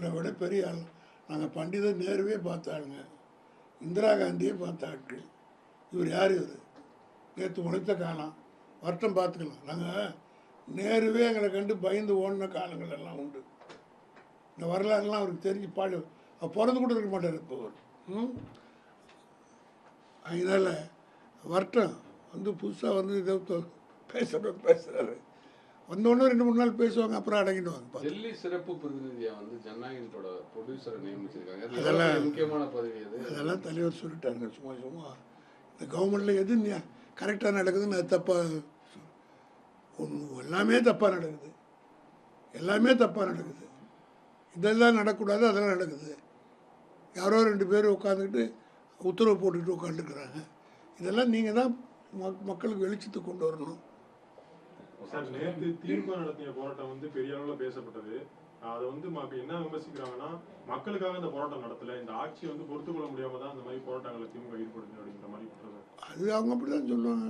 இவரை விட பெரிய ஆள். நாங்கள் பண்டித நேருவே பார்த்த ஆளுங்க, இந்திரா காந்தியே பார்த்த ஆட்கள். இவர் யார்? இவர் நேற்று முளைத்த காலம், வருத்தம் பார்த்துக்கலாம். நாங்கள் நேருவே எங்களை கண்டு பயந்து ஓடின காலங்கள் எல்லாம் உண்டு. இந்த வரலாறுலாம் அவருக்கு தெரிஞ்சு அவர் பிறந்து கூட இருக்க மாட்டார் இப்போ அவர். அதனால் வருத்தம் வந்து புதுசாக வந்து இதை பேசுகிறாரு. வந்தோடனே 2-3 நாள் பேசுவாங்க, அப்புறம் அடங்கிடுவாங்க. டெல்லி சிறப்பு பிரதிநிதியாக வந்து ஜனநாயகத்தோட ப்ரொடியூசரை நியமிச்சிருக்காங்க. அதெல்லாம் முக்கியமான பதவி. அதெல்லாம் தலைவர் சொல்லிட்டாங்க. சும்மா இந்த கவர்மெண்ட்டில் எது கரெக்டாக நடக்குதுன்னு அது தப்பாக எல்லாமே தப்பாக நடக்குது. இதெல்லாம் நடக்கக்கூடாது, அதெல்லாம் நடக்குது. யாரோ 2 பேர் உட்காந்துக்கிட்டு உத்தரவு போட்டுக்கிட்டு உட்காந்துருக்குறாங்க. இதெல்லாம் நீங்கள் தான் மக்களுக்கு வெளிச்சத்தை கொண்டு வரணும். சார், நேற்று திமுக நடத்திய போராட்டம் வந்து பெரிய அளவில் பேசப்பட்டது. அதை வந்து என்ன விமர்சிக்கிறாங்கன்னா, மக்களுக்காக இந்த போராட்டம் நடத்தல, இந்த ஆட்சியை வந்து பொறுத்துக்கொள்ள முடியாம தான் அந்த மாதிரி போராட்டங்களை திமுக ஈடுபடுது அப்படிங்கிற மாதிரி சொல்றாங்க. அது அவங்க அப்படி தான் சொல்லுவாங்க.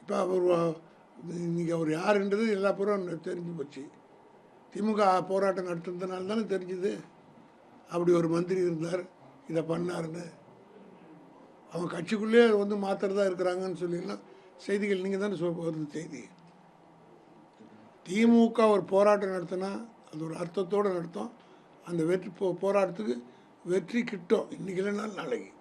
இப்போ அவர் இன்னைக்கு அவர் யாருன்றது எல்லா பேரும் தெரிஞ்சு போச்சு. திமுக போராட்டம் நடத்துறதுனால தானே தெரிஞ்சுது அப்படி ஒரு மந்திரி இருந்தார், இதை பண்ணாருன்னு. அவங்க கட்சிக்குள்ளேயே வந்து மாத்திரதான் இருக்கிறாங்கன்னு சொல்லிடலாம் செய்திகள். நீங்கள் தானே வருது செய்தி. திமுக ஒரு போராட்டம் நடத்தினா அது ஒரு அர்த்தத்தோடு நடத்தும். அந்த போராட்டத்துக்கு வெற்றி கிட்டும், இன்றைக்கி இல்லைனாலும் நாளைக்கு.